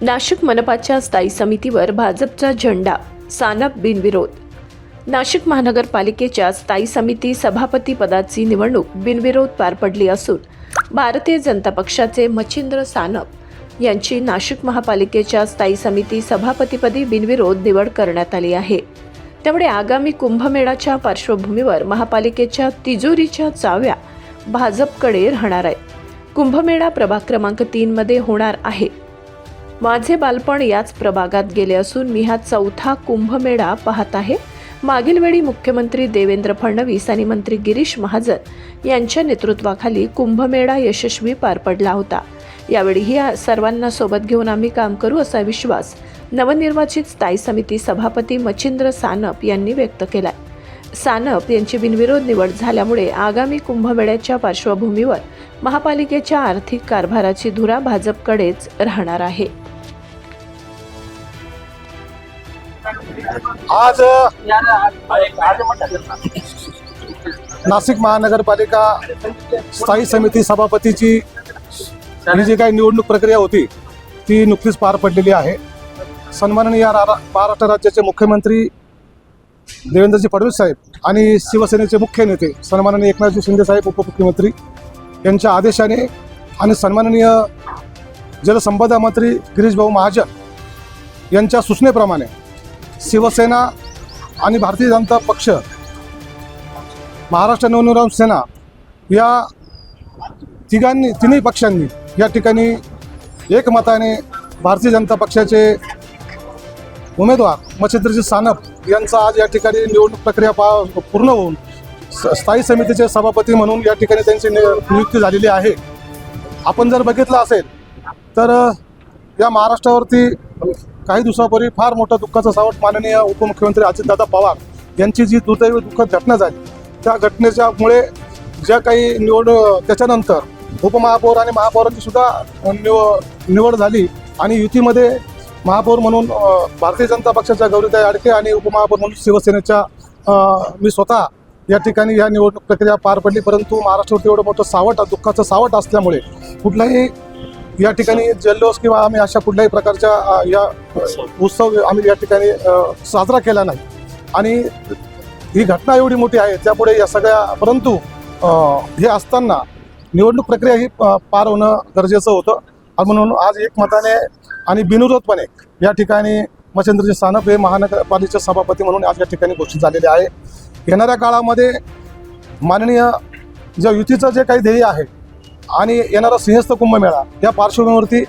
नाशिक मनपाच्या स्थायी समितीवर भाजपचा झेंडा, सानप बिनविरोध. नाशिक महानगरपालिकेच्या स्थायी समिती सभापती पदाची निवडणूक बिनविरोध पार पडली असून भारतीय जनता पक्षाचे मच्छिंद्र सानप यांची नाशिक महापालिकेच्या स्थायी समिती सभापतीपदी बिनविरोध निवड करण्यात आली आहे. त्यामुळे आगामी कुंभमेळ्याच्या पार्श्वभूमीवर महापालिकेच्या तिजोरीच्या चाव्या भाजपकडे राहणार आहेत. कुंभमेळा प्रभाग क्रमांक 3 मध्ये होणार आहे. माझे बालपण याच प्रभागात गेले असून मी हा 4था कुंभमेळा पाहत आहे. मागील वेळी मुख्यमंत्री देवेंद्र फडणवीस आणि मंत्री गिरीश महाजन यांच्या नेतृत्वाखाली कुंभमेळा यशस्वी पार पडला होता. यावेळीही सर्वांना सोबत घेऊन आम्ही काम करू असा विश्वास नवनिर्वाचित स्थायी समिती सभापती मच्छिंद्र सानप यांनी व्यक्त केला. सानप यांची बिनविरोध निवड झाल्यामुळे आगामी कुंभमेळ्याच्या पार्श्वभूमीवर महापालिकेच्या आर्थिक कारभाराची धुरा भाजपकडेच राहणार आहे. आज नाशिक महानगरपालिका स्थायी समिती सभापतीची ही जी काही निवडणूक प्रक्रिया होती ती नुकतीच पार पडलेली आहे. सन्माननीय महाराष्ट्र राज्याचे मुख्यमंत्री देवेंद्रजी फडणवीस साहेब आणि शिवसेनेचे मुख्य नेते सन्माननीय एकनाथजी शिंदे साहेब उपमुख्यमंत्री यांच्या आदेशाने आणि सन्माननीय जलसंपदा मंत्री गिरीश भाऊ महाजन यांच्या सूचनेप्रमाणे शिवसेना आणि भारतीय जनता पक्ष, महाराष्ट्र नवनिर्माण सेना या तिन्ही पक्षांनी या ठिकाणी एकमताने भारतीय जनता पक्षाचे उमेदवार मच्छिंद्रजी सानप यांचा आज या ठिकाणी निवडणूक प्रक्रिया पूर्ण होऊन स्थायी समितीचे सभापती म्हणून या ठिकाणी त्यांची नियुक्ती झालेली आहे. आपण जर बघितलं असेल तर या महाराष्ट्रावरती काही दिवसापूर्वी फार मोठं दुःखाचं सावट माननीय उपमुख्यमंत्री अजितदादा पवार यांची जी दुर्दैवी दुःखद घटना झाली त्या घटनेच्यामुळे ज्या काही त्याच्यानंतर उपमहापौर आणि महापौरांची सुद्धा निवड झाली आणि युतीमध्ये महापौर म्हणून भारतीय जनता पक्षाच्या गौरीताई आडके आणि उपमहापौर म्हणून शिवसेनेच्या मी स्वतः या ठिकाणी या निवडणूक प्रक्रिया पार पडली. परंतु महाराष्ट्रावरती एवढं मोठं दुःखाचं सावट असल्यामुळे कुठलाही या ठिकाणी जल्लोष किंवा आम्ही अशा कुठल्याही प्रकारच्या या उत्सव आम्ही या ठिकाणी साजरा केला नाही. आणि ही घटना एवढी मोठी आहे त्यापुढे या सगळ्या परंतु हे असताना निवडणूक प्रक्रिया ही पार होणं गरजेचं होतं. आणि म्हणून आज एकमताने आणि बिनविरोधपणे या ठिकाणी मच्छिंद्रजी सानप हे महानगरपालिकेचे सभापती म्हणून आज या ठिकाणी घोषित झालेले आहे. येणाऱ्या काळामध्ये माननीय ज्या युतीचं जे काही ध्येय आहे आणि येणारा सिंहस्थ कुंभमेळा या पार्श्वभूमीवरती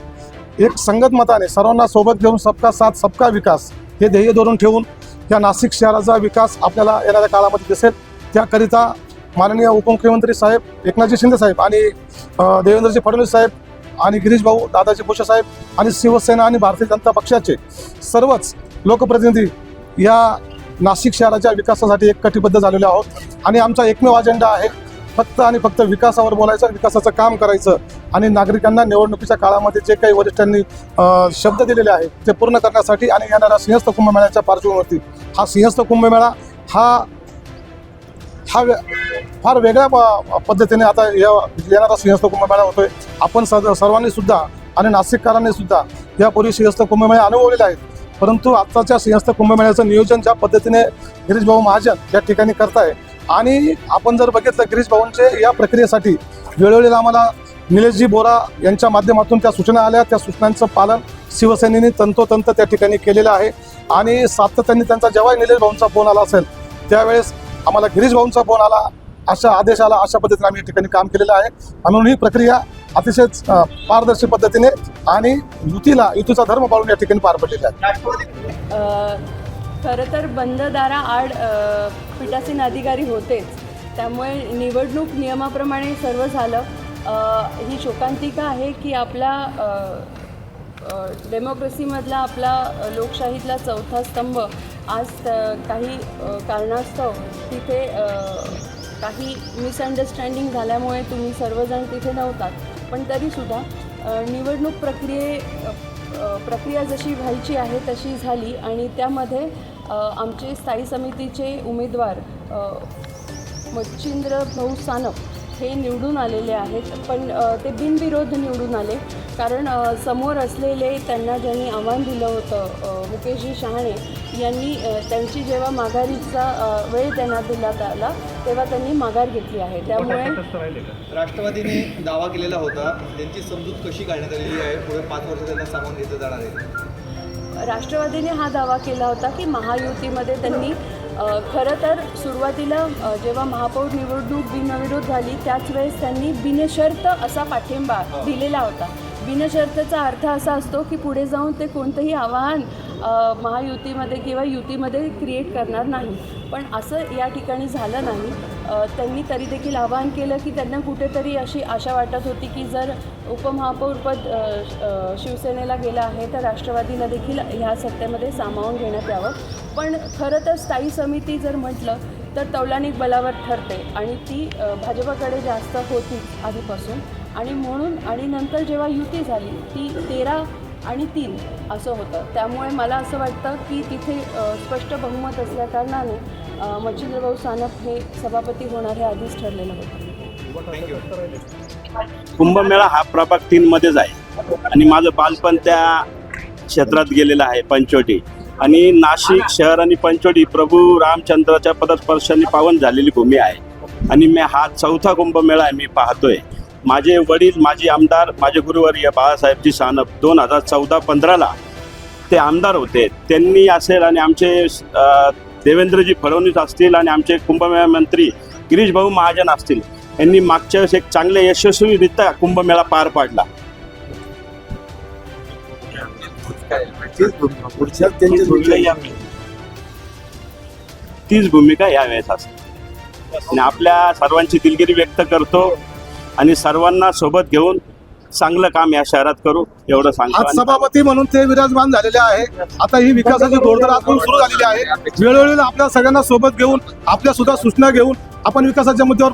एक संगत मताने सर्वांना सोबत घेऊन सबका साथ सबका विकास हे ध्येय धरून ठेवून या नाशिक शहराचा विकास आपल्याला येणाऱ्या काळामध्ये दिसेल. त्याकरिता माननीय उपमुख्यमंत्री साहेब एकनाथजी शिंदे साहेब आणि देवेंद्रजी फडणवीस साहेब आणि गिरीश भाऊ दादाजी भुसे साहेब आणि शिवसेना आणि भारतीय जनता पक्षाचे सर्वच लोकप्रतिनिधी या नाशिक शहराच्या विकासासाठी एक कटिबद्ध झालेले आहोत. आणि आमचा एकमेव अजेंडा आहे फक्त आणि फक्त विकासावर बोलायचं, विकासाचं काम करायचं आणि नागरिकांना निवडणुकीच्या काळामध्ये जे काही वरिष्ठांनी शब्द दिलेले आहेत ते पूर्ण करण्यासाठी. आणि येणाऱ्या सिंहस्थ कुंभमेळ्याच्या पार्श्वभूमीवरती हा सिंहस्थ कुंभमेळा हा फार वेगळ्या पद्धतीने आता येणारा सिंहस्थ कुंभमेळा होतोय. आपण सर्वांनी सुद्धा आणि नाशिककरांनी सुद्धा यापूर्वी सिंहस्थ कुंभमेळा अनुभवलेले आहेत. परंतु आत्ताच्या सिंहस्थ कुंभमेळ्याचं नियोजन ज्या पद्धतीने गिरीश भाऊ महाजन या ठिकाणी करताय आणि आपण जर बघितलं गिरीश भाऊंचे या प्रक्रियेसाठी वेळोवेळी आम्हाला निलेशजी बोरा यांच्या माध्यमातून त्या सूचना आल्या. त्या सूचनांचं पालन शिवसेनेने तंतोतंत त्या ठिकाणी केलेलं आहे. आणि सातत्याने त्यांचा जेव्हा निलेश भाऊंचा फोन आला असेल त्यावेळेस आम्हाला गिरीश भाऊंचा फोन आला, अशा आदेश आला, अशा पद्धतीने आम्ही या ठिकाणी काम केलेलं आहे. म्हणून ही प्रक्रिया अतिशय पारदर्शी पद्धतीने आणि युतीचा धर्म पाळून या ठिकाणी पार पडलेली आहे. खरं तर बंद दाराआड पीठासीन अधिकारी होतेच, त्यामुळे निवडणूक नियमाप्रमाणे सर्व झालं. ही शोकांतिका आहे की आपला डेमोक्रेसीमधला आपला लोकशाहीतला चौथा स्तंभ आज काही कारणास्तव तिथे काही मिसअंडरस्टँडिंग झाल्यामुळे तुम्ही सर्वजण तिथे नव्हतात. पण तरीसुद्धा निवडणूक प्रक्रिया जशी व्हायची आहे तशी झाली आणि त्यामध्ये आमचे स्थायी समितीचे उमेदवार मच्छिंद्र भाऊ सानप हे निवडून आलेले आहेत, पण ते बिनविरोध निवडून आले. कारण समोर असलेले त्यांना ज्यांनी आव्हान दिलं होतं, मुकेशजी शहाणे यांनी त्यांची जेव्हा माघारीचा वेळ त्यांना देण्यात आला तेव्हा त्यांनी माघार घेतली आहे. त्यामुळे राष्ट्रवादीने दावा केलेला होता, त्यांची समजूत कशी काढण्यात आलेली आहे, पुढे 5 वर्ष त्यांना सामावून घेतलं जाणार आहे. राष्ट्रवादीने हा दावा केला होता की महायुतीमध्ये त्यांनी खरं तर सुरुवातीला जेव्हा महापौर निवडणूक बिनविरोध झाली त्याच वेळेस त्यांनी बिनशर्त असा पाठिंबा दिलेला होता. बिनशर्तचा अर्थ असा असतो की पुढे जाऊन ते कोणतंही आव्हान महायुतीमध्ये किंवा युतीमध्ये क्रिएट करणार नाही. पण असं या ठिकाणी झालं नाही. त्यांनी तरी देखील आवाहन केलं की त्यांना कुठेतरी अशी आशा वाटत होती की जर उपमहापौरपद शिवसेनेला गेलं आहे तर राष्ट्रवादीला देखील ह्या सत्तेमध्ये सामावून घेण्यात यावं. पण खरं तर स्थायी समिती जर म्हटलं तर तौलानिक बलावर ठरते आणि ती भाजपाकडे जास्त होती आधीपासून. आणि म्हणून आणि नंतर जेव्हा युती झाली ती 13 आणि 3 असं होतं. त्यामुळे मला असं वाटतं की तिथे स्पष्ट बहुमत असल्याकारणाने मच्छिंद्रभाऊ सानप हे सभापती होणार हे आधीच ठरलेलं होतं. कुंभमेळा हा प्रभाग 3 मध्येच आहे आणि माझं बालपण त्या क्षेत्रात गेलेलं आहे. पंचवटी आणि नाशिक शहर आणि पंचवटी प्रभू रामचंद्राच्या पदस्पर्शाने पावन झालेली भूमी आहे आणि मी हा 4था कुंभमेळा मी पाहतोय. माझे वडील माजी आमदार माझे गुरुवर्य बाळासाहेबजी सानप 2014-15ला ते आमदार होते. त्यांनी असेल आणि आमचे देवेंद्रजी फडणवीस असतील आणि आमचे कुंभमेळा मंत्री गिरीश भाऊ महाजन असतील, यांनी मागच्या वेळेस एक चांगले यशस्वीरित्या कुंभमेळा पार पाडला. तीच भूमिका यावेळेस असते आणि आपल्या सर्वांची दिलगिरी व्यक्त करतो आणि सर्वांना सोबत घेऊन चांगलं काम या शहरात करू एवढं सांगतो. आज सभापती म्हणून ते विराजमान झालेले आहे. आता ही विकासाची धोरणात आपण सुरू झालेली आहे. वेळोवेळी आपल्या सगळ्यांना सोबत घेऊन आपल्या सुद्धा सूचना घेऊन आपण विकासाच्या मुद्द्यावर